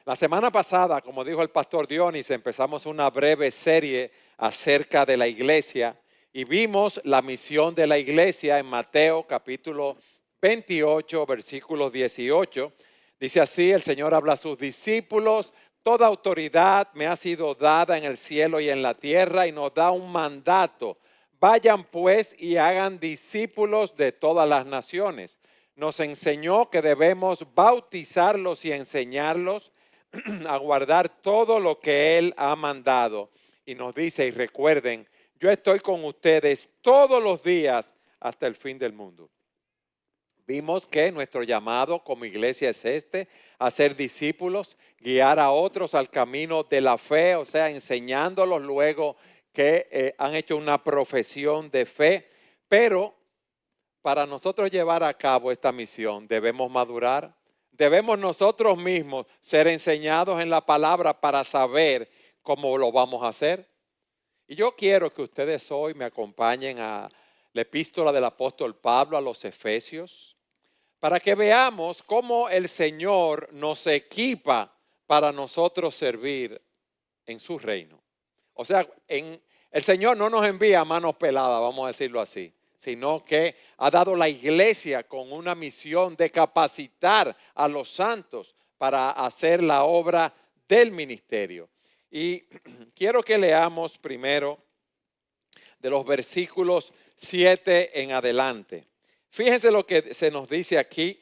La semana pasada, como dijo el pastor Dionis, empezamos una breve serie acerca de la iglesia y vimos la misión de la iglesia en Mateo capítulo 28, versículo 18. Dice así, el Señor habla a sus discípulos: toda autoridad me ha sido dada en el cielo y en la tierra, y nos da un mandato: vayan pues y hagan discípulos de todas las naciones. Nos enseñó que debemos bautizarlos y enseñarlos a guardar todo lo que Él ha mandado. Y nos dice, y recuerden, yo estoy con ustedes todos los días hasta el fin del mundo. Vimos que nuestro llamado como iglesia es a ser discípulos, guiar a otros al camino de la fe, o sea, enseñándolos luego que han hecho una profesión de fe. Pero para nosotros llevar a cabo esta misión debemos madurar. Debemos nosotros mismos ser enseñados en la palabra para saber cómo lo vamos a hacer. Y yo quiero que ustedes hoy me acompañen a la epístola del apóstol Pablo a los Efesios, para que veamos cómo el Señor nos equipa para nosotros servir en su reino. O sea, el Señor no nos envía a manos peladas, vamos a decirlo así, sino que ha dado la iglesia con una misión de capacitar a los santos para hacer la obra del ministerio. Y quiero que leamos primero de los versículos 7 en adelante. Fíjense lo que se nos dice aquí: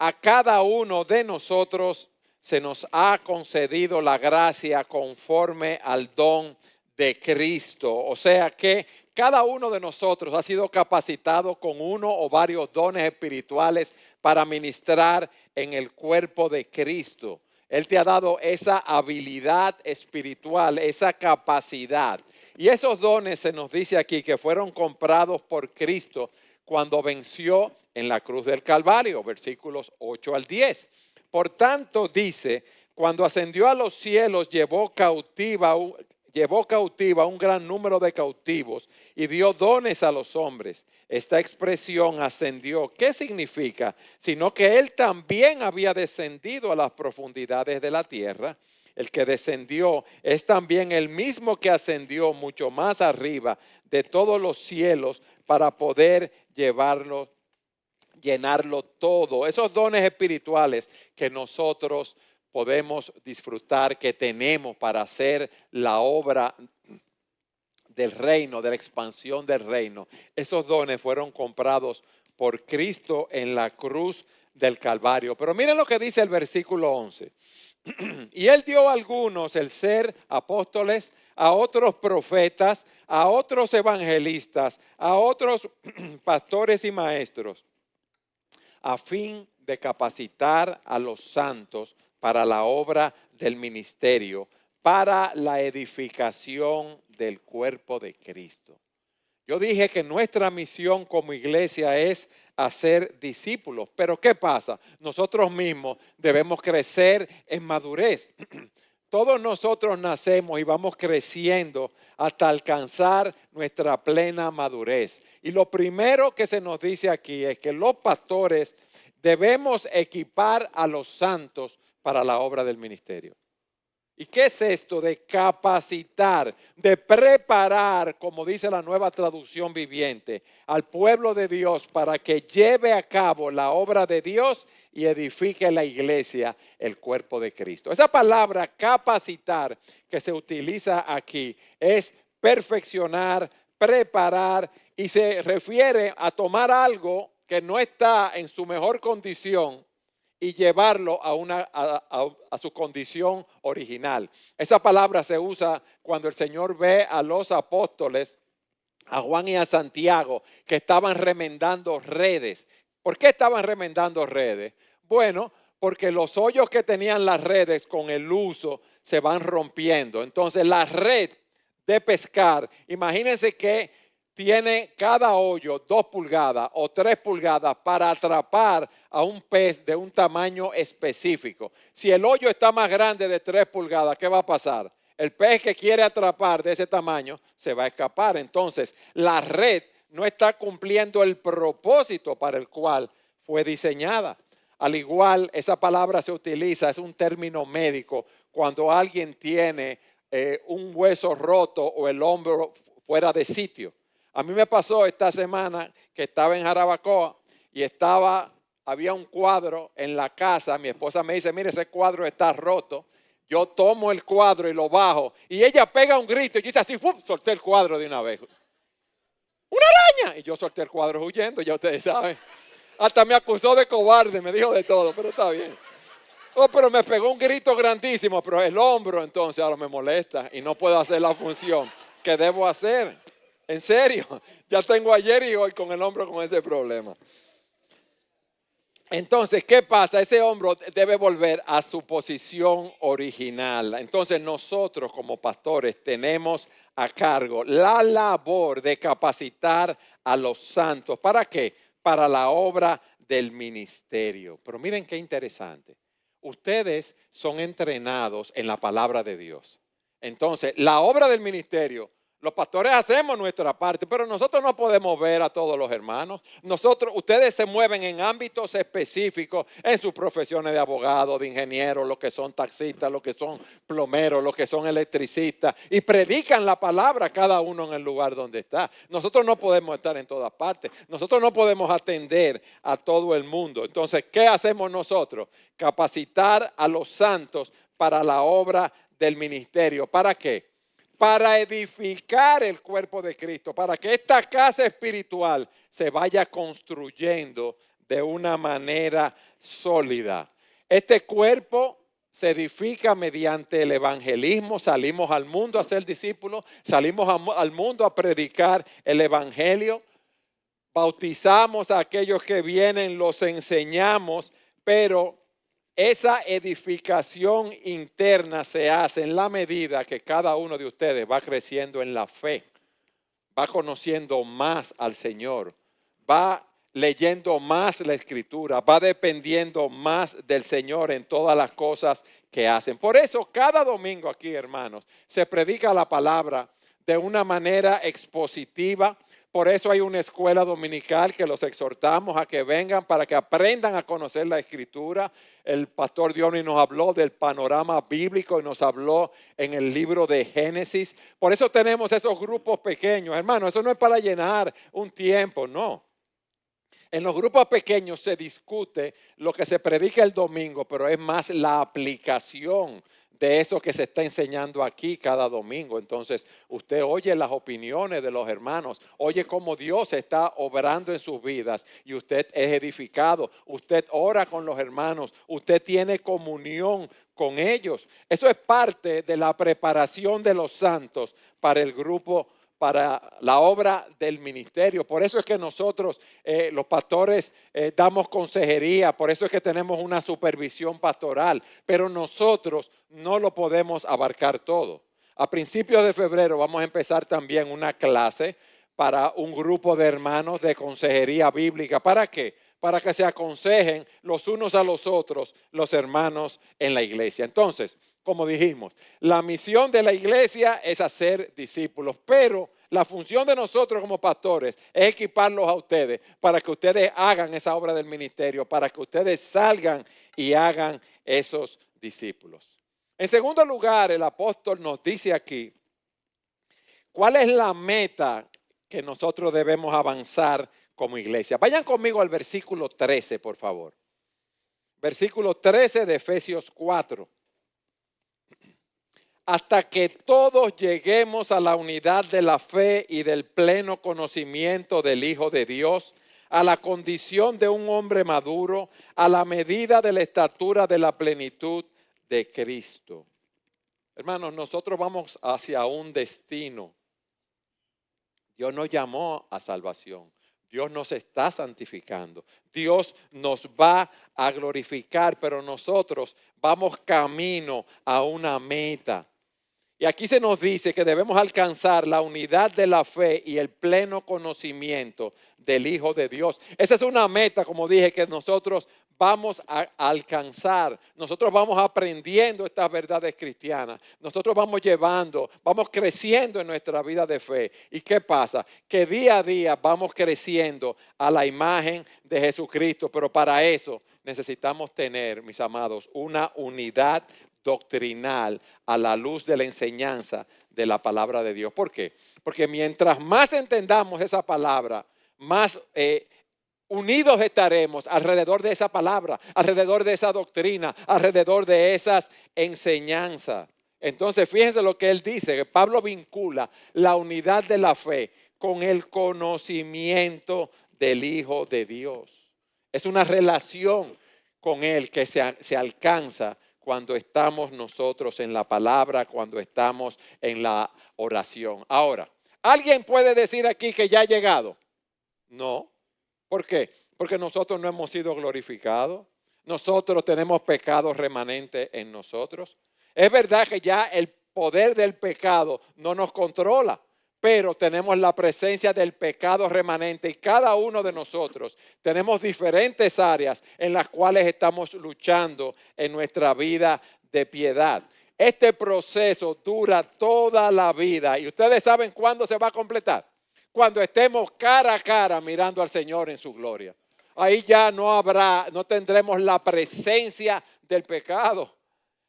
a cada uno de nosotros se nos ha concedido la gracia conforme al don de Cristo. O sea que cada uno de nosotros ha sido capacitado con uno o varios dones espirituales para ministrar en el cuerpo de Cristo. Él te ha dado esa habilidad espiritual, esa capacidad. Y esos dones se nos dice aquí que fueron comprados por Cristo cuando venció en la cruz del Calvario, versículos 8 al 10. Por tanto, dice, cuando ascendió a los cielos, llevó cautiva un gran número de cautivos y dio dones a los hombres. Esta expresión ascendió, ¿qué significa? Sino que Él también había descendido a las profundidades de la tierra. El que descendió es también el mismo que ascendió mucho más arriba de todos los cielos para poder llenarlo todo. Esos dones espirituales que nosotros podemos disfrutar, que tenemos para hacer la obra del reino, de la expansión del reino. Esos dones fueron comprados por Cristo en la cruz del Calvario. Pero miren lo que dice el versículo 11. Y Él dio a algunos el ser apóstoles, a otros profetas, a otros evangelistas, a otros pastores y maestros, a fin de capacitar a los santos para la obra del ministerio, para la edificación del cuerpo de Cristo. Yo dije que nuestra misión como iglesia es hacer discípulos, pero ¿qué pasa? Nosotros mismos debemos crecer en madurez. Todos nosotros nacemos y vamos creciendo hasta alcanzar nuestra plena madurez. Y lo primero que se nos dice aquí es que los pastores debemos equipar a los santos para la obra del ministerio. ¿Y qué es esto de capacitar, de preparar, como dice la Nueva Traducción Viviente, al pueblo de Dios para que lleve a cabo la obra de Dios y edifique la iglesia, el cuerpo de Cristo? Esa palabra capacitar que se utiliza aquí es perfeccionar, preparar, y se refiere a tomar algo que no está en su mejor condición y llevarlo a su condición original. Esa palabra se usa cuando el Señor ve a los apóstoles, a Juan y a Santiago, que estaban remendando redes. ¿Por qué estaban remendando redes? Bueno, porque los hoyos que tenían las redes con el uso se van rompiendo. Entonces la red de pescar, imagínense que tiene cada hoyo 2 pulgadas o 3 pulgadas para atrapar a un pez de un tamaño específico. Si el hoyo está más grande de 3 pulgadas, ¿qué va a pasar? El pez que quiere atrapar de ese tamaño se va a escapar. Entonces, la red no está cumpliendo el propósito para el cual fue diseñada. Al igual, esa palabra se utiliza, es un término médico, cuando alguien tiene un hueso roto o el hombro fuera de sitio. A mí me pasó esta semana que estaba en Jarabacoa y había un cuadro en la casa. Mi esposa me dice, mire, ese cuadro está roto. Yo tomo el cuadro y lo bajo y ella pega un grito y yo hice así, ¡fum!, solté el cuadro de una vez. ¡Una araña! Y yo solté el cuadro huyendo, ya ustedes saben. Hasta me acusó de cobarde, me dijo de todo, pero está bien. Oh, pero me pegó un grito grandísimo, pero el hombro entonces ahora me molesta y no puedo hacer la función que debo hacer. En serio, ya tengo ayer y hoy con el hombro con ese problema. Entonces, ¿qué pasa? Ese hombro debe volver a su posición original. Entonces, nosotros como pastores tenemos a cargo la labor de capacitar a los santos. ¿Para qué? Para la obra del ministerio. Pero miren qué interesante. Ustedes son entrenados en la palabra de Dios. Entonces, la obra del ministerio, los pastores hacemos nuestra parte, pero nosotros no podemos ver a todos los hermanos. Ustedes se mueven en ámbitos específicos, en sus profesiones de abogado, de ingeniero, los que son taxistas, los que son plomeros, los que son electricistas, y predican la palabra cada uno en el lugar donde está. Nosotros no podemos estar en todas partes. Nosotros no podemos atender a todo el mundo. Entonces, ¿qué hacemos nosotros? Capacitar a los santos para la obra del ministerio. ¿Para qué? Para edificar el cuerpo de Cristo, para que esta casa espiritual se vaya construyendo de una manera sólida. Este cuerpo se edifica mediante el evangelismo. Salimos al mundo a ser discípulos, salimos al mundo a predicar el evangelio, bautizamos a aquellos que vienen, los enseñamos, pero esa edificación interna se hace en la medida que cada uno de ustedes va creciendo en la fe, va conociendo más al Señor, va leyendo más la Escritura, va dependiendo más del Señor en todas las cosas que hacen. Por eso cada domingo aquí, hermanos, se predica la palabra de una manera expositiva. Por eso hay una escuela dominical que los exhortamos a que vengan para que aprendan a conocer la Escritura. El pastor Dionis nos habló del panorama bíblico y nos habló en el libro de Génesis. Por eso tenemos esos grupos pequeños. Hermano, eso no es para llenar un tiempo, no. En los grupos pequeños se discute lo que se predica el domingo, pero es más la aplicación de eso que se está enseñando aquí cada domingo. Entonces, usted oye las opiniones de los hermanos, oye cómo Dios está obrando en sus vidas y usted es edificado, usted ora con los hermanos, usted tiene comunión con ellos. Eso es parte de la preparación de los santos para el grupo, para la obra del ministerio. Por eso es que nosotros, los pastores, damos consejería, por eso es que tenemos una supervisión pastoral, pero nosotros no lo podemos abarcar todo. A principios de febrero vamos a empezar también una clase para un grupo de hermanos de consejería bíblica. ¿Para qué? Para que se aconsejen los unos a los otros los hermanos en la iglesia. Entonces, como dijimos, la misión de la iglesia es hacer discípulos, pero la función de nosotros como pastores es equiparlos a ustedes para que ustedes hagan esa obra del ministerio, para que ustedes salgan y hagan esos discípulos. En segundo lugar, el apóstol nos dice aquí, ¿cuál es la meta que nosotros debemos avanzar como iglesia? Vayan conmigo al versículo 13, por favor. Versículo 13 de Efesios 4. Hasta que todos lleguemos a la unidad de la fe y del pleno conocimiento del Hijo de Dios, a la condición de un hombre maduro, a la medida de la estatura de la plenitud de Cristo. Hermanos, nosotros vamos hacia un destino. Dios nos llamó a salvación. Dios nos está santificando. Dios nos va a glorificar, pero nosotros vamos camino a una meta. Y aquí se nos dice que debemos alcanzar la unidad de la fe y el pleno conocimiento del Hijo de Dios. Esa es una meta, como dije, que nosotros vamos a alcanzar. Nosotros vamos aprendiendo estas verdades cristianas. Nosotros vamos vamos creciendo en nuestra vida de fe. ¿Y qué pasa? Que día a día vamos creciendo a la imagen de Jesucristo. Pero para eso necesitamos tener, mis amados, una unidad doctrinal a la luz de la enseñanza de la palabra de Dios. ¿Por qué? Porque mientras más entendamos esa palabra, más unidos estaremos alrededor de esa palabra, alrededor de esa doctrina, alrededor de esas enseñanzas. Entonces, fíjense lo que él dice, que Pablo vincula la unidad de la fe con el conocimiento del Hijo de Dios. Es una relación con él que se alcanza cuando estamos nosotros en la palabra, cuando estamos en la oración. Ahora, ¿alguien puede decir aquí que ya ha llegado? No. ¿Por qué? Porque nosotros no hemos sido glorificados. Nosotros tenemos pecado remanente en nosotros. Es verdad que ya el poder del pecado no nos controla, pero tenemos la presencia del pecado remanente y cada uno de nosotros tenemos diferentes áreas en las cuales estamos luchando en nuestra vida de piedad. Este proceso dura toda la vida y ustedes saben cuándo se va a completar. Cuando estemos cara a cara mirando al Señor en su gloria. Ahí ya no tendremos la presencia del pecado.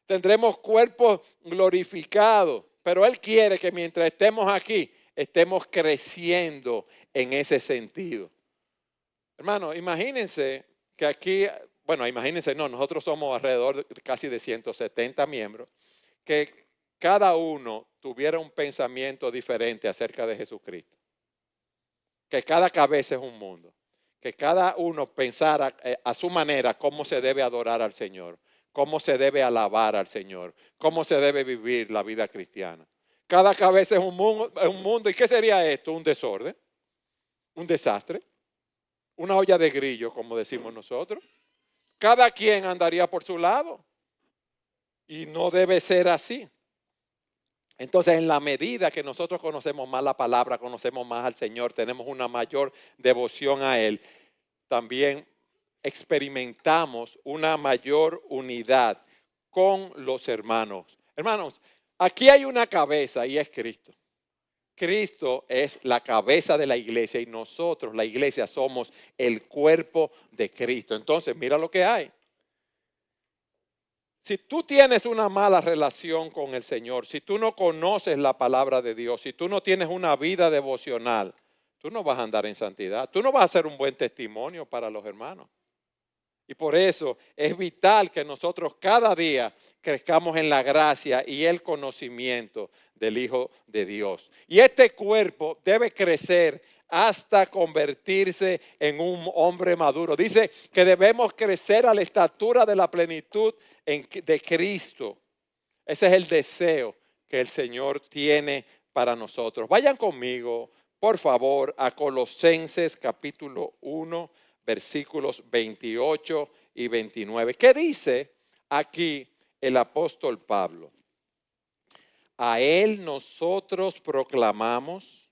Tendremos cuerpos glorificados. Pero Él quiere que mientras estemos aquí, estemos creciendo en ese sentido. Hermano, imagínense que aquí, bueno, imagínense, no, nosotros somos alrededor de casi de 170 miembros, que cada uno tuviera un pensamiento diferente acerca de Jesucristo. Que cada cabeza es un mundo, que cada uno pensara a su manera cómo se debe adorar al Señor, cómo se debe alabar al Señor, cómo se debe vivir la vida cristiana. Cada cabeza es un mundo. ¿Y qué sería esto? Un desorden, un desastre, una olla de grillo, como decimos nosotros. Cada quien andaría por su lado y no debe ser así. Entonces, en la medida que nosotros conocemos más la palabra, conocemos más al Señor, tenemos una mayor devoción a Él, también experimentamos una mayor unidad con los hermanos. Hermanos, aquí hay una cabeza y es Cristo. Cristo es la cabeza de la iglesia y nosotros, la iglesia, somos el cuerpo de Cristo. Entonces, mira lo que hay. Si tú tienes una mala relación con el Señor, si tú no conoces la palabra de Dios, si tú no tienes una vida devocional, tú no vas a andar en santidad, tú no vas a ser un buen testimonio para los hermanos. Y por eso es vital que nosotros cada día crezcamos en la gracia y el conocimiento del Hijo de Dios. Y este cuerpo debe crecer hasta convertirse en un hombre maduro. Dice que debemos crecer a la estatura de la plenitud de Cristo. Ese es el deseo que el Señor tiene para nosotros. Vayan conmigo, por favor, a Colosenses capítulo 1, versículos 28 y 29. ¿Qué dice aquí el apóstol Pablo? A él nosotros proclamamos,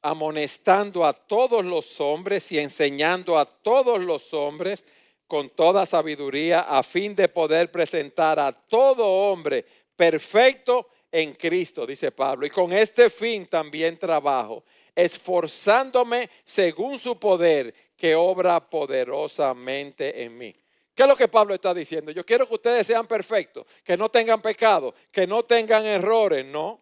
amonestando a todos los hombres y enseñando a todos los hombres con toda sabiduría, a fin de poder presentar a todo hombre perfecto en Cristo, dice Pablo. Y con este fin también trabajo, esforzándome según su poder que obra poderosamente en mí. ¿Qué es lo que Pablo está diciendo? Yo quiero que ustedes sean perfectos, que no tengan pecado, que no tengan errores, no,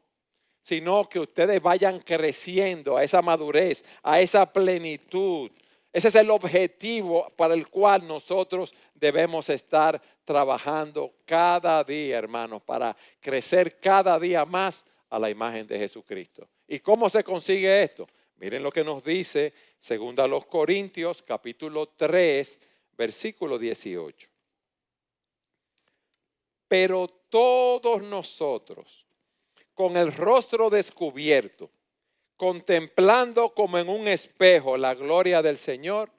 sino que ustedes vayan creciendo a esa madurez, a esa plenitud. Ese es el objetivo para el cual nosotros debemos estar trabajando cada día, hermanos, para crecer cada día más a la imagen de Jesucristo. ¿Y cómo se consigue esto? Miren lo que nos dice 2 Corintios capítulo 3, versículo 18. Pero todos nosotros, con el rostro descubierto, contemplando como en un espejo la gloria del Señor,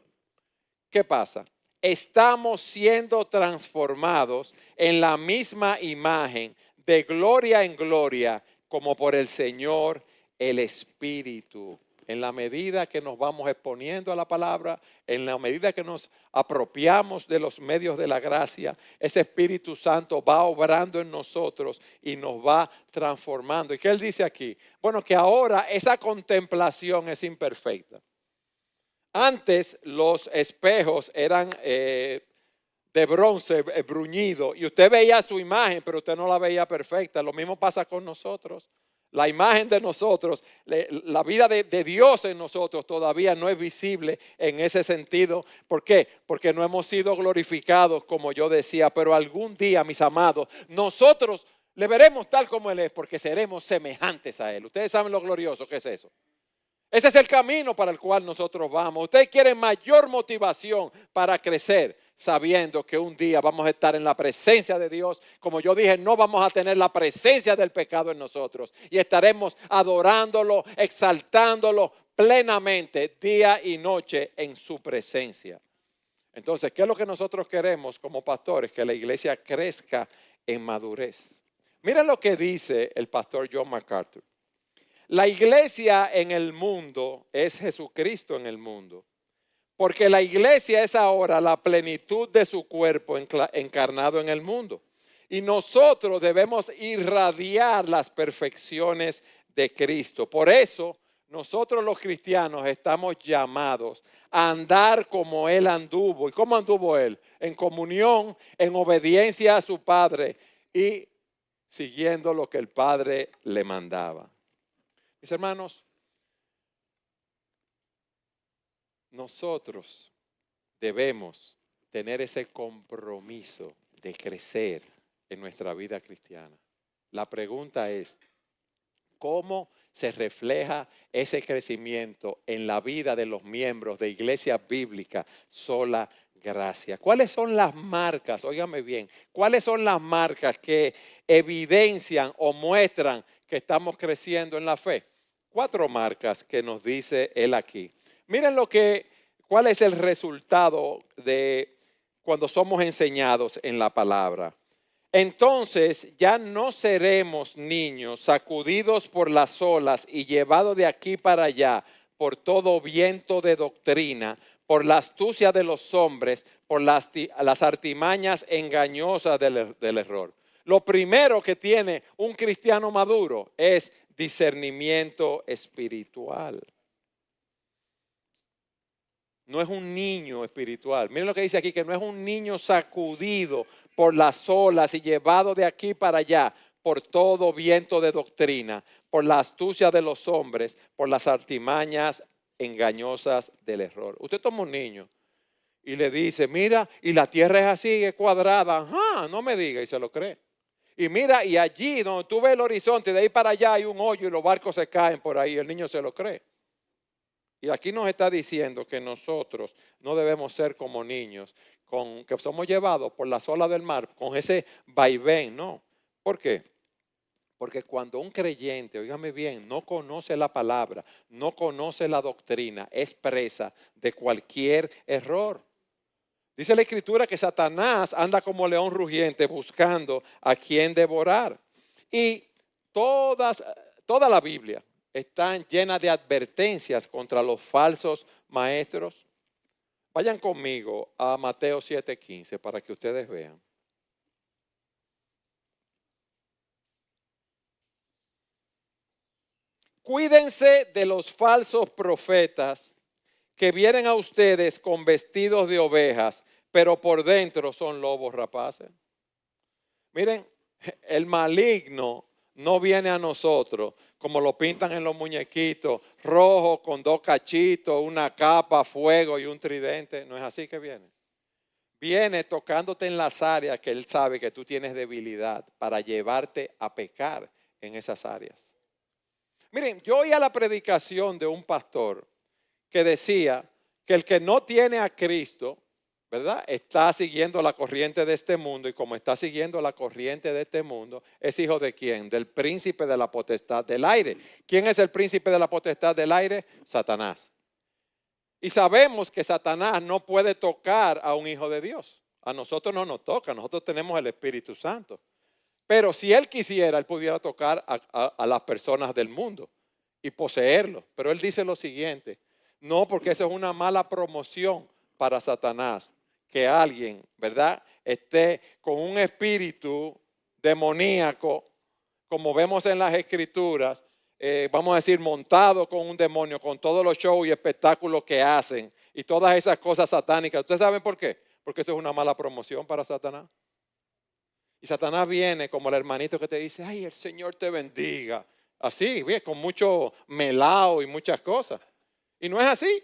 ¿qué pasa? Estamos siendo transformados en la misma imagen, de gloria en gloria, como por el Señor el Espíritu. En la medida que nos vamos exponiendo a la palabra, en la medida que nos apropiamos de los medios de la gracia, ese Espíritu Santo va obrando en nosotros y nos va transformando. ¿Y qué él dice aquí? Bueno, que ahora esa contemplación es imperfecta. Antes los espejos eran de bronce bruñido y usted veía su imagen, pero usted no la veía perfecta. Lo mismo pasa con nosotros. La imagen de nosotros, la vida de Dios en nosotros todavía no es visible en ese sentido. ¿Por qué? Porque no hemos sido glorificados, como yo decía, pero algún día, mis amados, nosotros le veremos tal como Él es, porque seremos semejantes a Él. Ustedes saben lo glorioso que es eso. Ese es el camino para el cual nosotros vamos. Ustedes quieren mayor motivación para crecer, sabiendo que un día vamos a estar en la presencia de Dios. Como yo dije, no vamos a tener la presencia del pecado en nosotros. Y estaremos adorándolo, exaltándolo plenamente, día y noche en su presencia. Entonces, ¿qué es lo que nosotros queremos como pastores? Que la iglesia crezca en madurez. Miren lo que dice el pastor John MacArthur. La iglesia en el mundo es Jesucristo en el mundo. Porque la iglesia es ahora la plenitud de su cuerpo encarnado en el mundo. Y nosotros debemos irradiar las perfecciones de Cristo. Por eso nosotros los cristianos estamos llamados a andar como Él anduvo. ¿Y cómo anduvo Él? En comunión, en obediencia a su Padre y siguiendo lo que el Padre le mandaba. Mis hermanos, nosotros debemos tener ese compromiso de crecer en nuestra vida cristiana. La pregunta es, ¿cómo se refleja ese crecimiento en la vida de los miembros de Iglesia Bíblica Sola Gracia? ¿Cuáles son las marcas? Óigame bien, ¿cuáles son las marcas que evidencian o muestran que estamos creciendo en la fe? 4 marcas que nos dice él aquí. Miren cuál es el resultado de cuando somos enseñados en la palabra. Entonces ya no seremos niños sacudidos por las olas y llevados de aquí para allá por todo viento de doctrina, por la astucia de los hombres, por las artimañas engañosas del error. Lo primero que tiene un cristiano maduro es discernimiento espiritual. No es un niño espiritual. Miren lo que dice aquí, que no es un niño sacudido por las olas y llevado de aquí para allá por todo viento de doctrina, por la astucia de los hombres, por las artimañas engañosas del error. Usted toma un niño y le dice, mira, y la tierra es así, es cuadrada. Ajá, no me diga, y se lo cree. Y mira, y allí donde tú ves el horizonte, de ahí para allá hay un hoyo y los barcos se caen por ahí, el niño se lo cree. Y aquí nos está diciendo que nosotros no debemos ser como niños, que somos llevados por las olas del mar, con ese vaivén, ¿no? ¿Por qué? Porque cuando un creyente, óigame bien, no conoce la palabra, no conoce la doctrina, es presa de cualquier error. Dice la Escritura que Satanás anda como león rugiente buscando a quien devorar. Y toda la Biblia está llena de advertencias contra los falsos maestros. Vayan conmigo a Mateo 7:15 para que ustedes vean. Cuídense de los falsos profetas que vienen a ustedes con vestidos de ovejas, pero por dentro son lobos rapaces. Miren, el maligno no viene a nosotros como lo pintan en los muñequitos, rojo con 2 cachitos, una capa, fuego y un tridente. No es así que viene. Viene tocándote en las áreas que él sabe que tú tienes debilidad para llevarte a pecar en esas áreas. Miren, yo oía la predicación de un pastor que decía que el que no tiene a Cristo, ¿verdad? Está siguiendo la corriente de este mundo, y como está siguiendo la corriente de este mundo, ¿es hijo de quién? Del príncipe de la potestad del aire. ¿Quién es el príncipe de la potestad del aire? Satanás. Y sabemos que Satanás no puede tocar a un hijo de Dios. A nosotros no nos toca, nosotros tenemos el Espíritu Santo. Pero si él quisiera, él pudiera tocar a las personas del mundo y poseerlo. Pero él dice lo siguiente, no, porque eso es una mala promoción para Satanás, que alguien, ¿verdad?, esté con un espíritu demoníaco, como vemos en las Escrituras, vamos a decir, montado con un demonio, con todos los shows y espectáculos que hacen y todas esas cosas satánicas. ¿Ustedes saben por qué? porque eso es una mala promoción para Satanás. Y Satanás viene como el hermanito que te dice, ay, el Señor te bendiga. Así, bien, con mucho melao y muchas cosas. Y no es así.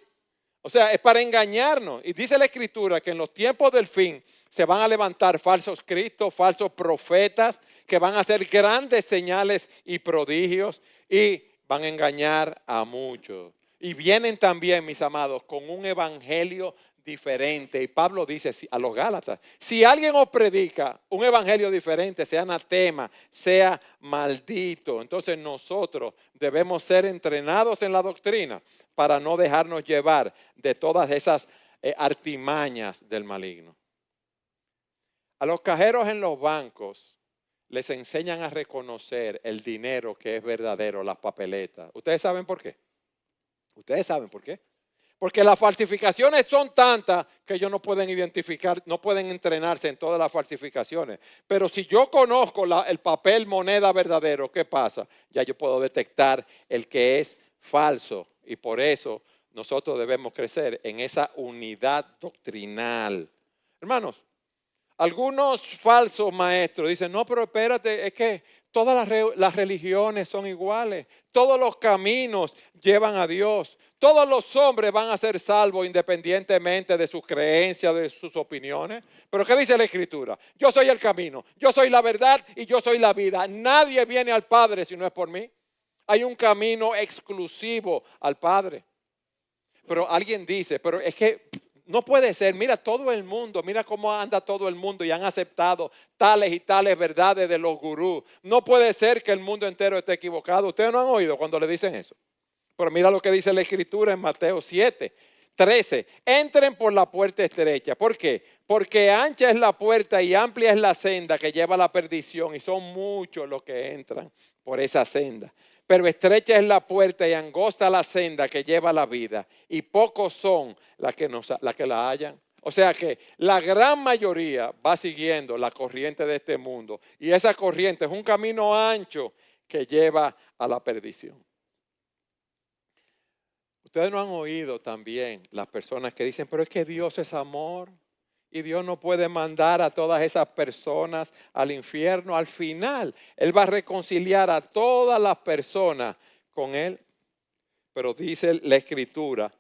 O sea, es para engañarnos. Y dice la Escritura que en los tiempos del fin se van a levantar falsos cristos, falsos profetas, que van a hacer grandes señales y prodigios y van a engañar a muchos. Y vienen también, mis amados, con un evangelio diferente. Y Pablo dice a los Gálatas, si alguien os predica un evangelio diferente, sea anatema, sea maldito, entonces nosotros debemos ser entrenados en la doctrina para no dejarnos llevar de todas esas artimañas del maligno. A los cajeros en los bancos les enseñan a reconocer el dinero que es verdadero, las papeletas. ¿Ustedes saben por qué? ¿Ustedes saben por qué? Porque las falsificaciones son tantas que ellos no pueden identificar, no pueden entrenarse en todas las falsificaciones. Pero si yo conozco el papel moneda verdadero, ¿qué pasa? Ya yo puedo detectar el que es falso. Y por eso nosotros debemos crecer en esa unidad doctrinal. Hermanos, algunos falsos maestros dicen, no, pero espérate, es que todas las religiones son iguales, todos los caminos llevan a Dios, todos los hombres van a ser salvos independientemente de sus creencias, de sus opiniones. Pero ¿qué dice la Escritura? Yo soy el camino, yo soy la verdad y yo soy la vida. Nadie viene al Padre si no es por mí. Hay un camino exclusivo al Padre. Pero alguien dice, pero es que no puede ser, mira todo el mundo, mira cómo anda todo el mundo y han aceptado tales y tales verdades de los gurús. No puede ser que el mundo entero esté equivocado. Ustedes no han oído cuando le dicen eso. Pero mira lo que dice la Escritura en Mateo 7:13. Entren por la puerta estrecha. ¿Por qué? Porque ancha es la puerta y amplia es la senda que lleva a la perdición y son muchos los que entran por esa senda. Pero estrecha es la puerta y angosta la senda que lleva a la vida y pocos son las que la hallan. O sea que la gran mayoría va siguiendo la corriente de este mundo y esa corriente es un camino ancho que lleva a la perdición. Ustedes no han oído también las personas que dicen, pero es que Dios es amor y Dios no puede mandar a todas esas personas al infierno. Al final, Él va a reconciliar a todas las personas con Él. Pero dice la Escritura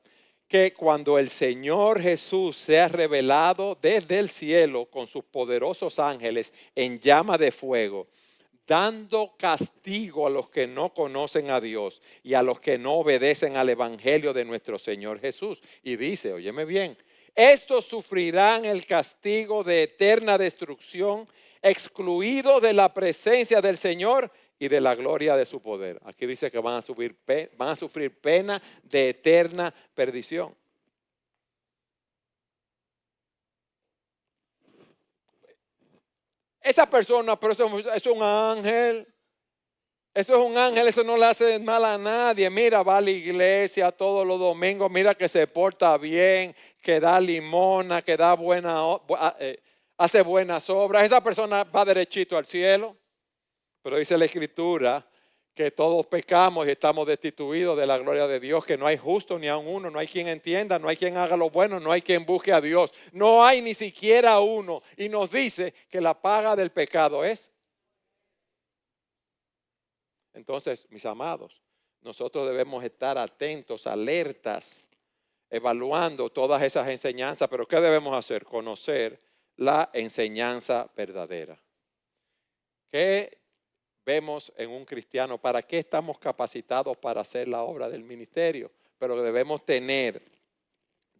que cuando el Señor Jesús sea revelado desde el cielo con sus poderosos ángeles en llama de fuego, dando castigo a los que no conocen a Dios y a los que no obedecen al evangelio de nuestro Señor Jesús. Y dice, óyeme bien, estos sufrirán el castigo de eterna destrucción, excluidos de la presencia del Señor y de la gloria de su poder. Aquí dice que van a sufrir pena de eterna perdición. Esa persona, pero eso es un ángel. Eso es un ángel, eso no le hace mal a nadie. Mira, va a la iglesia todos los domingos, mira que se porta bien, que da limona, que da hace buenas obras. Esa persona va derechito al cielo. Pero dice la Escritura que todos pecamos y estamos destituidos de la gloria de Dios, que no hay justo ni aun uno, no hay quien entienda, no hay quien haga lo bueno, no hay quien busque a Dios. No hay ni siquiera uno. Y nos dice que la paga del pecado es. Entonces, mis amados, nosotros debemos estar atentos, alertas, evaluando todas esas enseñanzas. Pero ¿qué debemos hacer? Conocer la enseñanza verdadera. ¿Qué vemos en un cristiano? ¿Para qué estamos capacitados para hacer la obra del ministerio? Pero debemos tener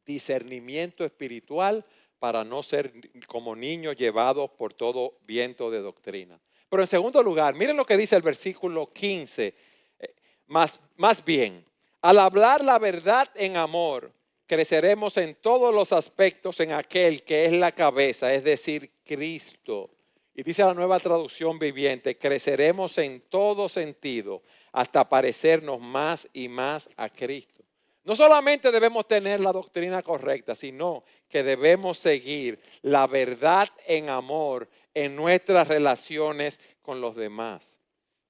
discernimiento espiritual para no ser como niños llevados por todo viento de doctrina. Pero en segundo lugar, miren lo que dice el versículo 15. Más bien, al hablar la verdad en amor, creceremos en todos los aspectos en aquel que es la cabeza, es decir, Cristo. Y dice la Nueva Traducción Viviente, creceremos en todo sentido hasta parecernos más y más a Cristo. No solamente debemos tener la doctrina correcta, sino que debemos seguir la verdad en amor en nuestras relaciones con los demás.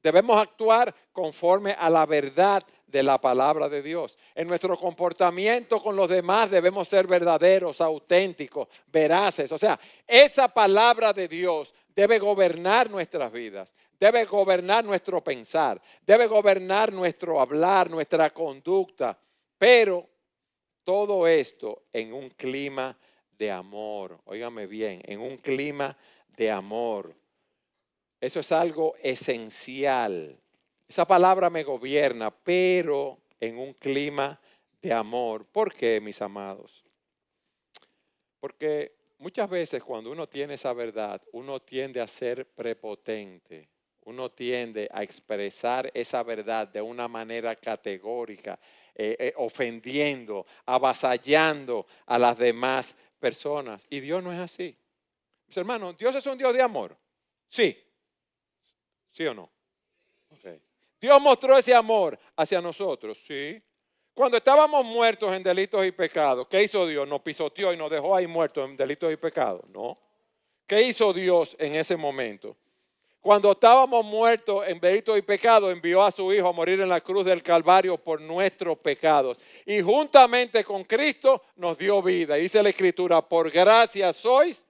Debemos actuar conforme a la verdad de la palabra de Dios. En nuestro comportamiento con los demás debemos ser verdaderos, auténticos, veraces. O sea, esa palabra de Dios debe gobernar nuestras vidas, debe gobernar nuestro pensar, debe gobernar nuestro hablar, nuestra conducta. Pero todo esto en un clima de amor. Óigame bien, en un clima de amor. Eso es algo esencial. Esa palabra me gobierna, pero en un clima de amor. ¿Por qué, mis amados? Porque muchas veces cuando uno tiene esa verdad, uno tiende a ser prepotente. Uno tiende a expresar esa verdad de una manera categórica, ofendiendo, avasallando a las demás personas. Y Dios no es así. Mis hermanos, ¿Dios es un Dios de amor? Sí. ¿Sí o no? Okay. Dios mostró ese amor hacia nosotros, sí. Cuando estábamos muertos en delitos y pecados, ¿qué hizo Dios? Nos pisoteó y nos dejó ahí muertos en delitos y pecados. No. ¿Qué hizo Dios en ese momento? Cuando estábamos muertos en delitos y pecados, envió a su Hijo a morir en la cruz del Calvario por nuestros pecados. Y juntamente con Cristo nos dio vida. Dice la Escritura, por gracia sois,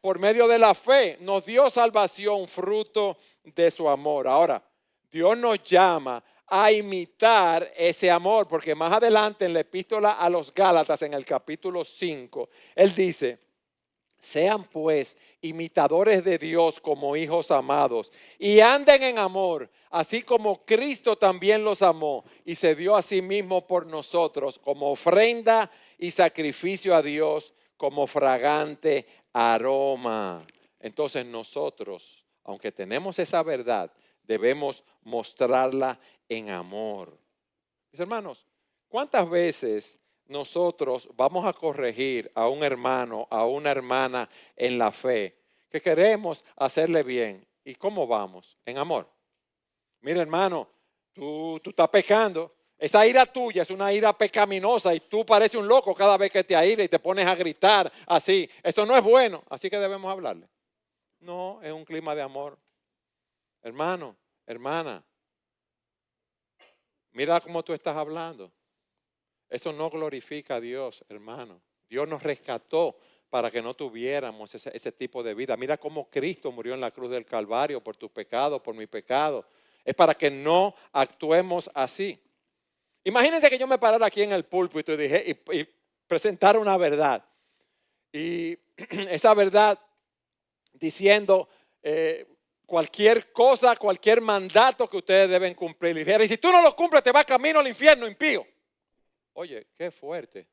por medio de la fe, nos dio salvación, fruto de su amor. Ahora, Dios nos llama a imitar ese amor, porque más adelante en la epístola a los Gálatas, en el capítulo 5, Él dice, sean pues imitadores de Dios como hijos amados y anden en amor, así como Cristo también los amó y se dio a sí mismo por nosotros como ofrenda y sacrificio a Dios como fragante aroma. Entonces nosotros, aunque tenemos esa verdad, debemos mostrarla en amor. Mis hermanos, ¿cuántas veces nosotros vamos a corregir a un hermano, a una hermana en la fe, que queremos hacerle bien? ¿Y cómo vamos? En amor. Mira, hermano, tú estás pecando. Esa ira tuya es una ira pecaminosa y tú pareces un loco cada vez que te aira y te pones a gritar así. Eso no es bueno, así que debemos hablarle. No, es un clima de amor. Hermano, hermana, mira cómo tú estás hablando. Eso no glorifica a Dios, hermano. Dios nos rescató para que no tuviéramos ese tipo de vida. Mira cómo Cristo murió en la cruz del Calvario por tus pecados, por mi pecado. Es para que no actuemos así. Imagínense que yo me parara aquí en el púlpito y presentara una verdad. Y esa verdad diciendo cualquier cosa, cualquier mandato que ustedes deben cumplir. Y dijera, y si tú no lo cumples, te vas camino al infierno, impío. Oye, qué fuerte.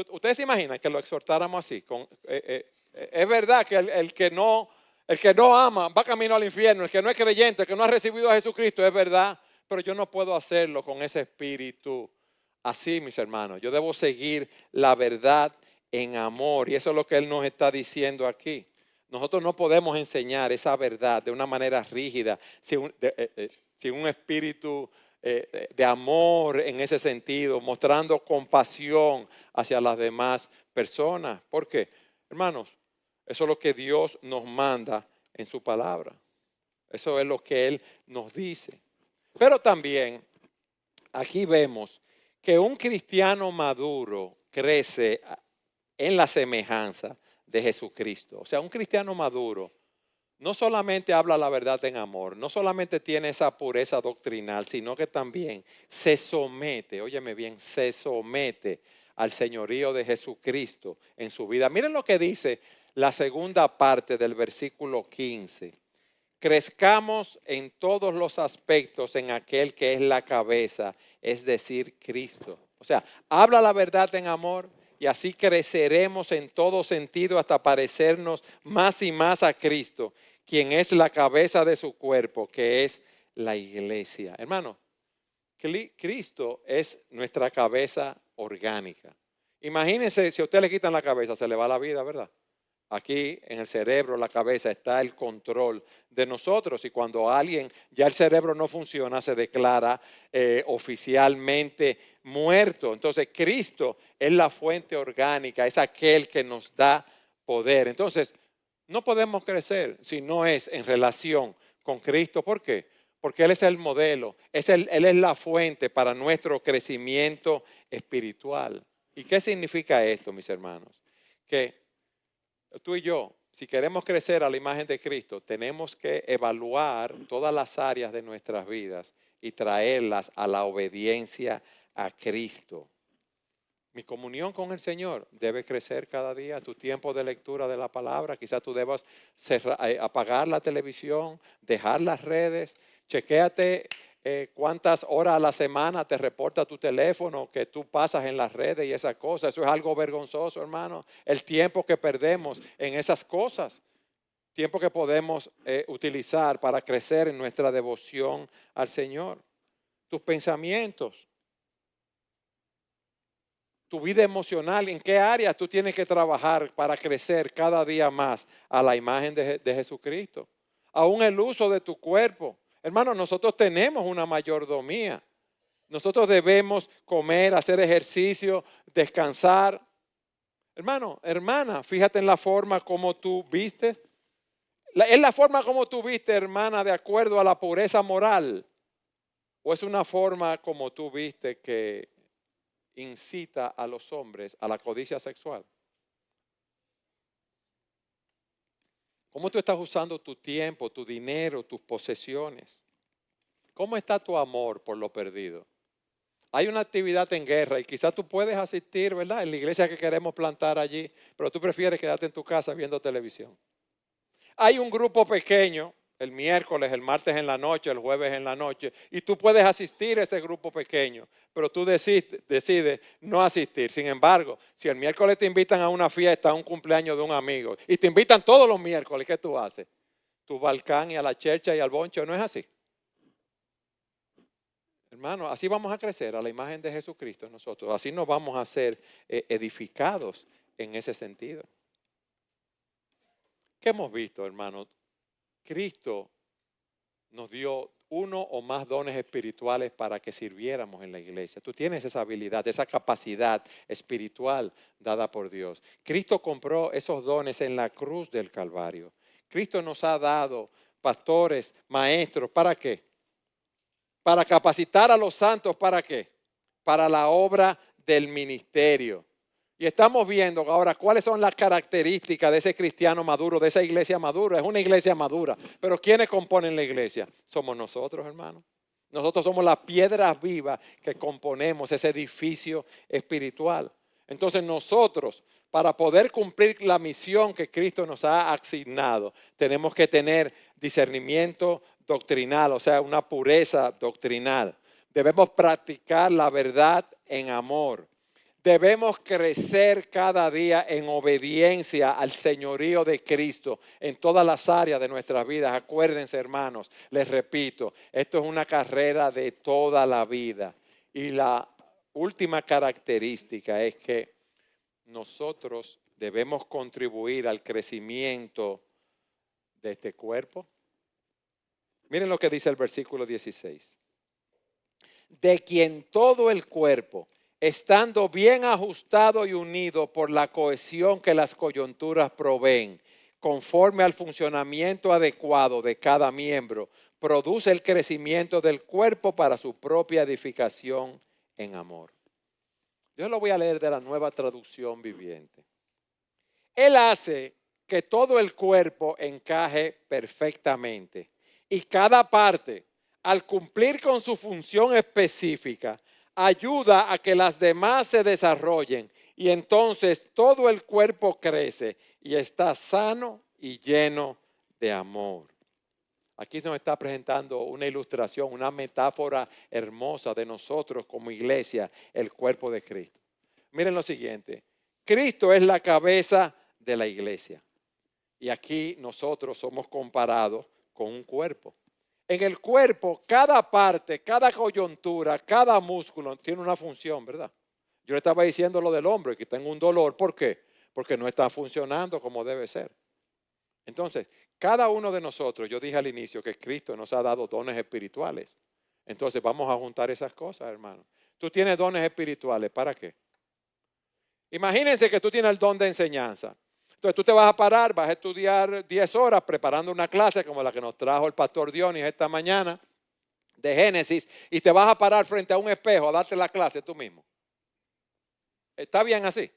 ¿Ustedes se imaginan que lo exhortáramos así? Es verdad que el que no ama va camino al infierno, el que no es creyente, el que no ha recibido a Jesucristo, es verdad, pero yo no puedo hacerlo con ese espíritu así, mis hermanos. Yo debo seguir la verdad en amor y eso es lo que Él nos está diciendo aquí. Nosotros no podemos enseñar esa verdad de una manera rígida, sin un espíritu de amor en ese sentido, mostrando compasión hacia las demás personas. ¿Por qué? Hermanos, eso es lo que Dios nos manda en su palabra. Eso es lo que Él nos dice. Pero también aquí vemos que un cristiano maduro crece en la semejanza de Jesucristo. O sea, un cristiano maduro no solamente habla la verdad en amor, no solamente tiene esa pureza doctrinal, sino que también se somete, óyeme bien, se somete al señorío de Jesucristo en su vida. Miren lo que dice la segunda parte del versículo 15. Crezcamos en todos los aspectos en aquel que es la cabeza, es decir, Cristo. O sea, habla la verdad en amor y así creceremos en todo sentido hasta parecernos más y más a Cristo, quien es la cabeza de su cuerpo, que es la iglesia. Hermano, Cristo es nuestra cabeza orgánica. Imagínense si a usted le quitan la cabeza, se le va la vida, ¿verdad? Aquí en el cerebro, la cabeza, está el control de nosotros y cuando alguien, ya el cerebro no funciona, se declara oficialmente muerto. Entonces Cristo es la fuente orgánica, es aquel que nos da poder. Entonces no podemos crecer si no es en relación con Cristo. ¿Por qué? porque Él es el modelo, Él es la fuente para nuestro crecimiento espiritual. ¿Y qué significa esto, mis hermanos? Que tú y yo, si queremos crecer a la imagen de Cristo, tenemos que evaluar todas las áreas de nuestras vidas y traerlas a la obediencia a Cristo. Mi comunión con el Señor debe crecer cada día. Tu tiempo de lectura de la palabra, quizás tú debas apagar la televisión, dejar las redes. Chequéate cuántas horas a la semana te reporta tu teléfono que tú pasas en las redes y esas cosas. Eso es algo vergonzoso, hermano. El tiempo que perdemos en esas cosas. Tiempo que podemos utilizar para crecer en nuestra devoción al Señor. Tus pensamientos. Tu vida emocional, ¿en qué áreas tú tienes que trabajar para crecer cada día más a la imagen de Jesucristo? Aún el uso de tu cuerpo. Hermano, nosotros tenemos una mayordomía. Nosotros debemos comer, hacer ejercicio, descansar. Hermano, hermana, fíjate en la forma como tú vistes. ¿Es la forma como tú vistes, hermana, de acuerdo a la pureza moral? ¿O es una forma como tú vistes que incita a los hombres a la codicia sexual? ¿Cómo tú estás usando tu tiempo, tu dinero, tus posesiones? ¿Cómo está tu amor por lo perdido? Hay una actividad en guerra y quizás tú puedes asistir, ¿verdad? En la iglesia que queremos plantar allí, pero tú prefieres quedarte en tu casa viendo televisión. Hay un grupo pequeño, el miércoles, el martes en la noche, el jueves en la noche, y tú puedes asistir a ese grupo pequeño, pero tú decides no asistir. Sin embargo, si el miércoles te invitan a una fiesta, a un cumpleaños de un amigo, y te invitan todos los miércoles, ¿qué tú haces? Tú vas al can y a la chercha y al boncho, ¿no es así? Hermano, así vamos a crecer a la imagen de Jesucristo nosotros. Así nos vamos a ser edificados en ese sentido. ¿Qué hemos visto, hermano? Cristo nos dio uno o más dones espirituales para que sirviéramos en la iglesia. Tú tienes esa habilidad, esa capacidad espiritual dada por Dios. Cristo compró esos dones en la cruz del Calvario. Cristo nos ha dado pastores, maestros, ¿para qué? Para capacitar a los santos, ¿para qué? Para la obra del ministerio. Y estamos viendo ahora cuáles son las características de ese cristiano maduro, de esa iglesia madura. Es una iglesia madura. Pero ¿quiénes componen la iglesia? Somos nosotros, hermanos. Nosotros somos las piedras vivas que componemos ese edificio espiritual. Entonces nosotros, para poder cumplir la misión que Cristo nos ha asignado, tenemos que tener discernimiento doctrinal, o sea, una pureza doctrinal. Debemos practicar la verdad en amor. Debemos crecer cada día en obediencia al señorío de Cristo en todas las áreas de nuestras vidas. Acuérdense, hermanos, les repito, esto es una carrera de toda la vida. Y la última característica es que nosotros debemos contribuir al crecimiento de este cuerpo. Miren lo que dice el versículo 16. De quien todo el cuerpo, estando bien ajustado y unido por la cohesión que las coyunturas proveen, conforme al funcionamiento adecuado de cada miembro, produce el crecimiento del cuerpo para su propia edificación en amor. Yo lo voy a leer de la Nueva Traducción Viviente. Él hace que todo el cuerpo encaje perfectamente y cada parte, al cumplir con su función específica, ayuda a que las demás se desarrollen y entonces todo el cuerpo crece y está sano y lleno de amor. Aquí se nos está presentando una ilustración, una metáfora hermosa de nosotros como iglesia, el cuerpo de Cristo. Miren lo siguiente, Cristo es la cabeza de la iglesia y aquí nosotros somos comparados con un cuerpo. En el cuerpo, cada parte, cada coyuntura, cada músculo tiene una función, ¿verdad? Yo le estaba diciendo lo del hombro, que tengo un dolor. ¿Por qué? Porque no está funcionando como debe ser. Entonces, cada uno de nosotros, yo dije al inicio que Cristo nos ha dado dones espirituales. Entonces, vamos a juntar esas cosas, hermano. Tú tienes dones espirituales, ¿para qué? Imagínense que tú tienes el don de enseñanza. Entonces tú te vas a parar, vas a estudiar 10 horas preparando una clase como la que nos trajo el pastor Dionis esta mañana. de Génesis y te vas a parar frente a un espejo a darte la clase tú mismo. ¿Está bien así?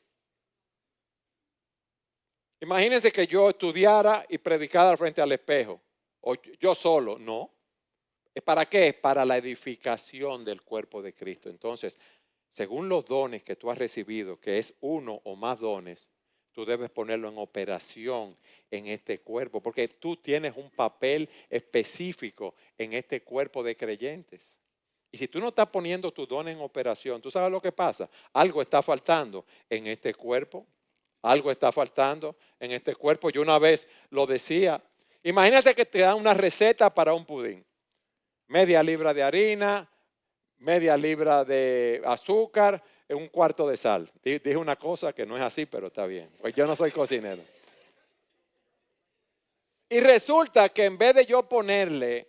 Imagínense que yo estudiara y predicara frente al espejo, o yo solo. No. ¿Es para qué? Es para la edificación del cuerpo de Cristo. Entonces, según los dones que tú has recibido, que es uno o más dones, tú debes ponerlo en operación en este cuerpo, porque tú tienes un papel específico en este cuerpo de creyentes. Y si tú no estás poniendo tu don en operación, ¿tú sabes lo que pasa? Algo está faltando en este cuerpo. Algo está faltando en este cuerpo. Yo una vez lo decía. Imagínate que te dan una receta para un pudín. Media libra de harina, media libra de azúcar, un cuarto de sal. Dije una cosa que no es así, pero está bien. Pues yo no soy cocinero. Y resulta que en vez de yo ponerle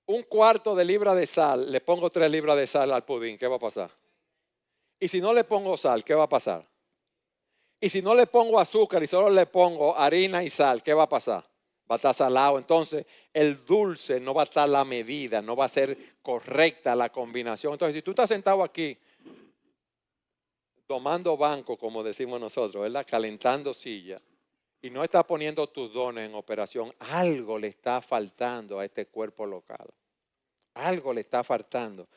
un cuarto de libra de sal, le pongo 3 libras de sal al pudín. ¿Qué va a pasar? Y si no le pongo sal, ¿qué va a pasar? Y si no le pongo azúcar y solo le pongo harina y sal, ¿qué va a pasar? Va a estar salado. Entonces, el dulce no va a estar a la medida, no va a ser correcta la combinación. Entonces, si tú estás sentado aquí, tomando banco, como decimos nosotros, ¿verdad? Calentando silla, y no estás poniendo tus dones en operación, algo le está faltando a este cuerpo local. Algo le está faltando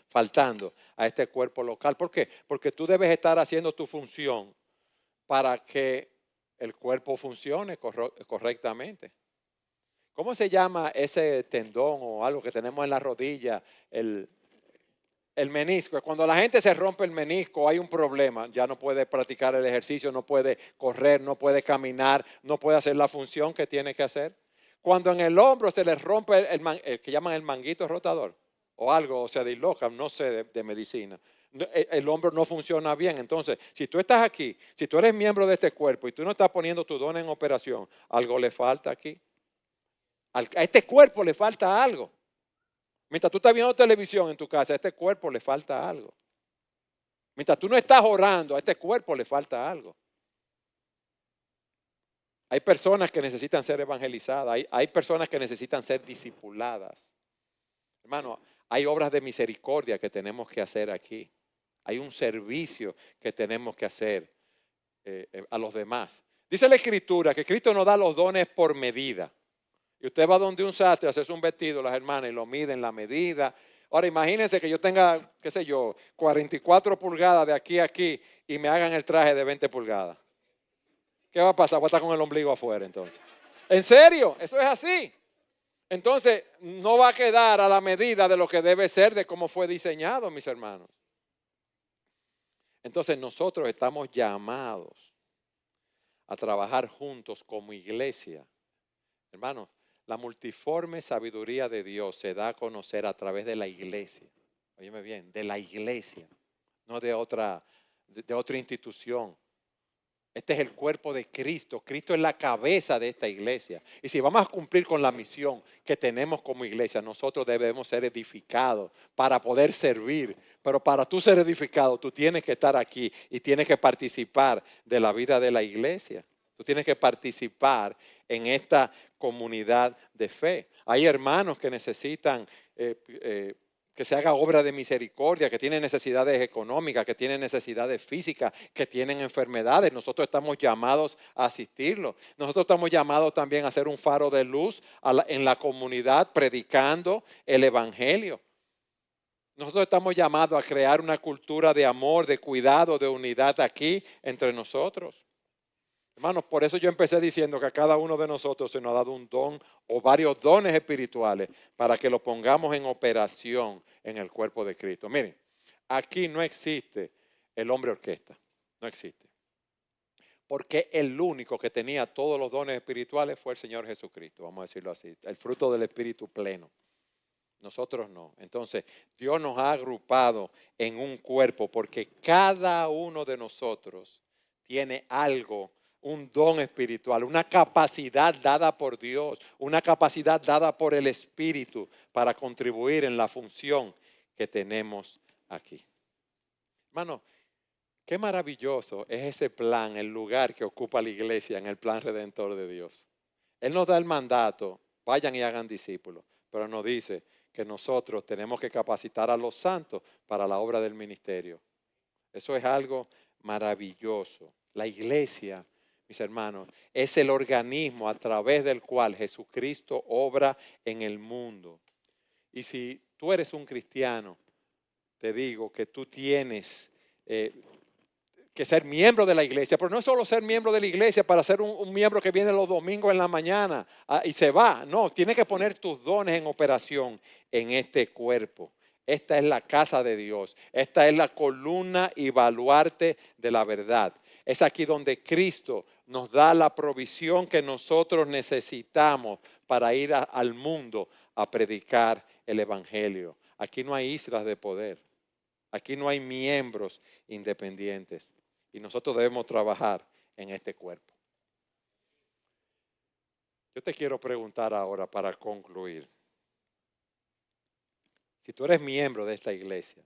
a este cuerpo local. ¿Por qué? Porque tú debes estar haciendo tu función para que el cuerpo funcione correctamente. ¿Cómo se llama ese tendón o algo que tenemos en la rodilla? El menisco. Cuando la gente se rompe el menisco hay un problema. Ya no puede practicar el ejercicio, no puede correr, no puede caminar, no puede hacer la función que tiene que hacer. Cuando en el hombro se le rompe el que llaman el manguito rotador o algo, o se disloca, no sé de medicina. El hombro no funciona bien. Entonces, si tú estás aquí, si tú eres miembro de este cuerpo y tú no estás poniendo tu don en operación, algo le falta aquí. A este cuerpo le falta algo. Mientras tú estás viendo televisión en tu casa, a este cuerpo le falta algo. Mientras tú no estás orando, a este cuerpo le falta algo. Hay personas que necesitan ser evangelizadas, hay personas que necesitan ser discipuladas. Hermano, hay obras de misericordia que tenemos que hacer aquí. Hay un servicio que tenemos que hacer a los demás. Dice la Escritura que Cristo nos da los dones por medida. Y usted va donde un sastre, hace un vestido, las hermanas, y lo miden la medida. Ahora imagínense que yo tenga, qué sé yo, 44 pulgadas de aquí a aquí y me hagan el traje de 20 pulgadas. ¿Qué va a pasar? Voy a estar con el ombligo afuera entonces. ¿En serio? Eso es así. Entonces no va a quedar a la medida de lo que debe ser, de cómo fue diseñado, mis hermanos. Entonces nosotros estamos llamados a trabajar juntos como iglesia. Hermanos, la multiforme sabiduría de Dios se da a conocer a través de la iglesia. Óyeme bien, de la iglesia, no de otra institución. Este es el cuerpo de Cristo. Cristo es la cabeza de esta iglesia. Y si vamos a cumplir con la misión que tenemos como iglesia, nosotros debemos ser edificados para poder servir. Pero para tú ser edificado, tú tienes que estar aquí y tienes que participar de la vida de la iglesia. Tú tienes que participar en esta comunidad de fe. Hay hermanos que necesitan que se haga obra de misericordia, que tienen necesidades económicas, que tienen necesidades físicas, que tienen enfermedades. Nosotros estamos llamados a asistirlos. Nosotros estamos llamados también a ser un faro de luz en la comunidad, predicando el evangelio. Nosotros estamos llamados a crear una cultura de amor, de cuidado, de unidad aquí entre nosotros. Hermanos, por eso yo empecé diciendo que a cada uno de nosotros se nos ha dado un don o varios dones espirituales para que lo pongamos en operación en el cuerpo de Cristo. Miren, aquí no existe el hombre orquesta, no existe. Porque el único que tenía todos los dones espirituales fue el Señor Jesucristo, vamos a decirlo así, el fruto del Espíritu pleno. Nosotros no. Entonces, Dios nos ha agrupado en un cuerpo porque cada uno de nosotros tiene algo, un don espiritual, una capacidad dada por Dios, una capacidad dada por el Espíritu para contribuir en la función que tenemos aquí. Hermano, qué maravilloso es ese plan, el lugar que ocupa la iglesia en el plan redentor de Dios. Él nos da el mandato, vayan y hagan discípulos, pero nos dice que nosotros tenemos que capacitar a los santos para la obra del ministerio. Eso es algo maravilloso. La iglesia, mis hermanos, es el organismo a través del cual Jesucristo obra en el mundo. Y si tú eres un cristiano, te digo que tú tienes que ser miembro de la iglesia, pero no es solo ser miembro de la iglesia para ser un miembro que viene los domingos en la mañana y se va. No, tienes que poner tus dones en operación en este cuerpo. Esta es la casa de Dios. Esta es la columna y baluarte de la verdad. Es aquí donde Cristo nos da la provisión que nosotros necesitamos para ir al mundo a predicar el evangelio. Aquí no hay islas de poder. Aquí no hay miembros independientes. Y nosotros debemos trabajar en este cuerpo. Yo te quiero preguntar ahora para concluir. Si tú eres miembro de esta iglesia,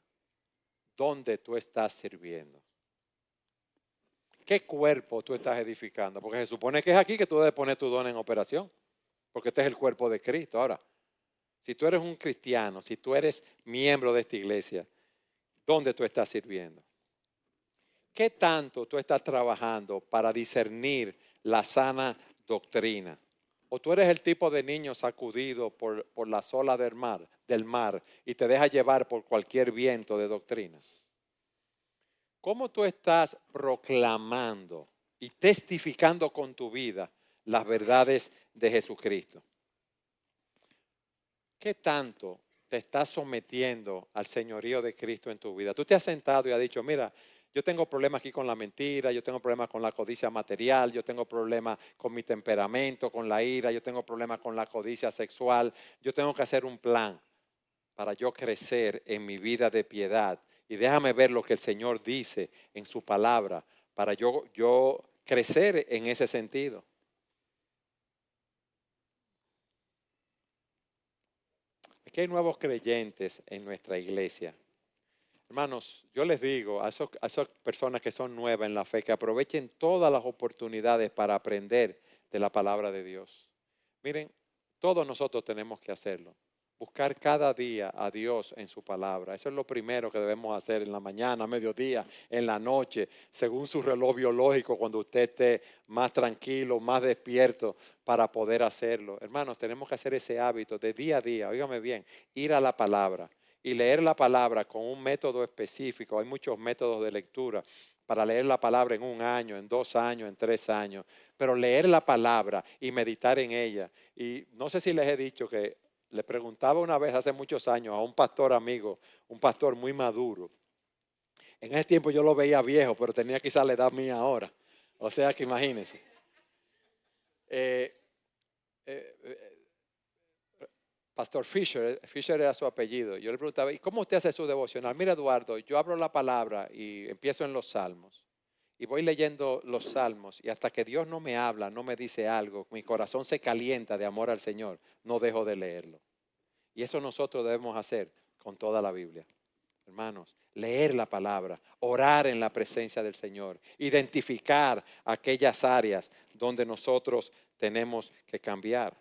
¿dónde tú estás sirviendo? ¿Qué cuerpo tú estás edificando? Porque se supone que es aquí que tú debes poner tu don en operación. Porque este es el cuerpo de Cristo. Ahora, si tú eres un cristiano, si tú eres miembro de esta iglesia, ¿dónde tú estás sirviendo? ¿Qué tanto tú estás trabajando para discernir la sana doctrina? ¿O tú eres el tipo de niño sacudido por las olas del mar y te deja llevar por cualquier viento de doctrina? ¿Cómo tú estás proclamando y testificando con tu vida las verdades de Jesucristo? ¿Qué tanto te estás sometiendo al señorío de Cristo en tu vida? Tú te has sentado y has dicho, mira, yo tengo problemas aquí con la mentira, yo tengo problemas con la codicia material, yo tengo problemas con mi temperamento, con la ira, yo tengo problemas con la codicia sexual. Yo tengo que hacer un plan para yo crecer en mi vida de piedad. Y déjame ver lo que el Señor dice en su palabra para yo crecer en ese sentido. Aquí hay nuevos creyentes en nuestra iglesia. Hermanos, yo les digo a esas personas que son nuevas en la fe que aprovechen todas las oportunidades para aprender de la palabra de Dios. Miren, todos nosotros tenemos que hacerlo. Buscar cada día a Dios en su palabra. Eso es lo primero que debemos hacer en la mañana, a mediodía, en la noche, según su reloj biológico, cuando usted esté más tranquilo, más despierto para poder hacerlo. Hermanos, tenemos que hacer ese hábito de día a día, óigame bien, ir a la palabra y leer la palabra con un método específico. Hay muchos métodos de lectura para leer la palabra en 1 año, en 2 años, en 3 años. Pero leer la palabra y meditar en ella. Y no sé si les he dicho que le preguntaba una vez hace muchos años a un pastor amigo, un pastor muy maduro. En ese tiempo yo lo veía viejo, pero tenía quizás la edad mía ahora. O sea que imagínense. Eh, eh, Pastor Fisher, Fisher era su apellido. Yo le preguntaba, ¿y cómo usted hace su devocional? Mira, Eduardo, yo abro la palabra y empiezo en los salmos. Y voy leyendo los salmos y hasta que Dios no me habla, no me dice algo, mi corazón se calienta de amor al Señor, no dejo de leerlo. Y eso nosotros debemos hacer con toda la Biblia. Hermanos, leer la palabra, orar en la presencia del Señor, identificar aquellas áreas donde nosotros tenemos que cambiar.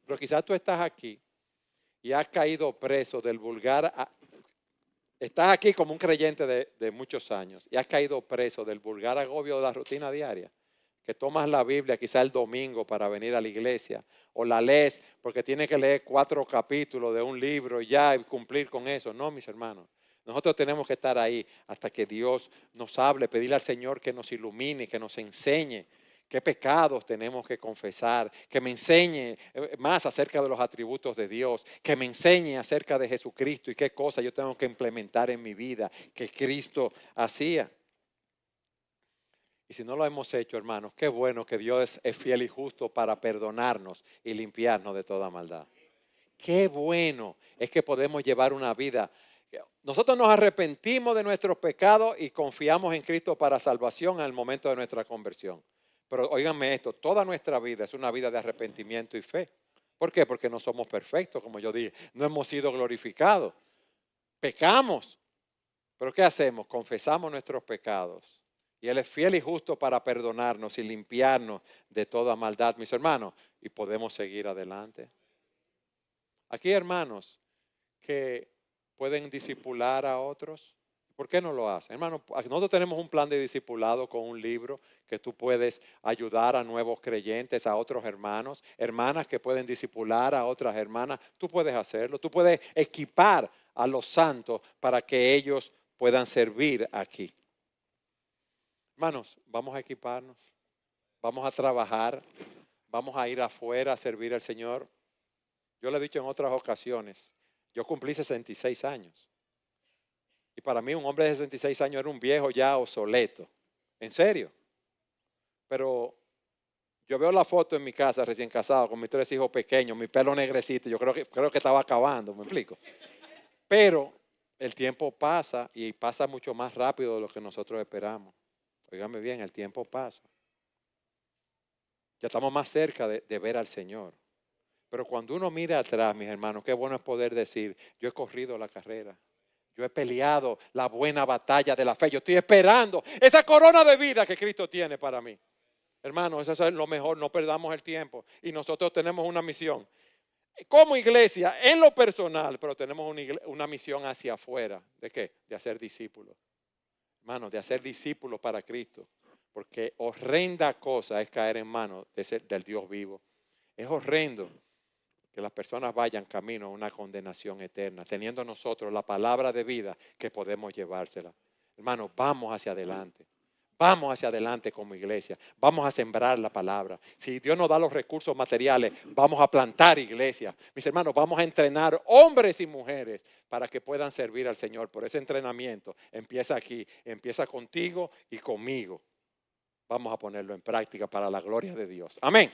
Pero quizás tú estás aquí y has caído preso del estás aquí como un creyente de muchos años y has caído preso del vulgar agobio de la rutina diaria. Que tomas la Biblia quizá el domingo para venir a la iglesia o la lees porque tienes que leer 4 capítulos de un libro y ya y cumplir con eso. No, mis hermanos. Nosotros tenemos que estar ahí hasta que Dios nos hable, pedirle al Señor que nos ilumine, que nos enseñe qué pecados tenemos que confesar, que me enseñe más acerca de los atributos de Dios, que me enseñe acerca de Jesucristo y qué cosas yo tengo que implementar en mi vida que Cristo hacía. Y si no lo hemos hecho, hermanos, qué bueno que Dios es fiel y justo para perdonarnos y limpiarnos de toda maldad. Qué bueno es que podemos llevar una vida. Nosotros nos arrepentimos de nuestros pecados y confiamos en Cristo para salvación al momento de nuestra conversión. Pero óiganme esto, toda nuestra vida es una vida de arrepentimiento y fe. ¿Por qué? Porque no somos perfectos, como yo dije. No hemos sido glorificados. Pecamos. Pero ¿qué hacemos? Confesamos nuestros pecados. Y Él es fiel y justo para perdonarnos y limpiarnos de toda maldad, mis hermanos. Y podemos seguir adelante. Aquí, hermanos, que pueden discipular a otros? ¿Por qué no lo hacen? Hermano, nosotros tenemos un plan de discipulado con un libro que tú puedes ayudar a nuevos creyentes, a otros hermanos, hermanas que pueden discipular a otras hermanas. Tú puedes hacerlo, tú puedes equipar a los santos para que ellos puedan servir aquí. Hermanos, vamos a equiparnos, vamos a trabajar, vamos a ir afuera a servir al Señor. Yo le he dicho en otras ocasiones, yo cumplí 66 años. Y para mí un hombre de 66 años era un viejo ya obsoleto. En serio. Pero yo veo la foto en mi casa recién casado con mis 3 hijos pequeños, mi pelo negrecito. Yo creo que estaba acabando, ¿me explico? Pero el tiempo pasa y pasa mucho más rápido de lo que nosotros esperamos. Óigame bien, el tiempo pasa. Ya estamos más cerca de ver al Señor. Pero cuando uno mira atrás, mis hermanos, qué bueno es poder decir, yo he corrido la carrera. Yo he peleado la buena batalla de la fe. Yo estoy esperando esa corona de vida que Cristo tiene para mí. Hermanos, eso es lo mejor. No perdamos el tiempo. Y nosotros tenemos una misión. Como iglesia, en lo personal, pero tenemos una misión hacia afuera. ¿De qué? De hacer discípulos. Hermanos, de hacer discípulos para Cristo. Porque horrenda cosa es caer en manos del Dios vivo. Es horrendo que las personas vayan camino a una condenación eterna, teniendo nosotros la palabra de vida que podemos llevársela. Hermanos, vamos hacia adelante. Vamos hacia adelante como iglesia. Vamos a sembrar la palabra. Si Dios nos da los recursos materiales, vamos a plantar iglesia. Mis hermanos, vamos a entrenar hombres y mujeres para que puedan servir al Señor. Por ese entrenamiento empieza aquí, empieza contigo y conmigo. Vamos a ponerlo en práctica para la gloria de Dios. Amén.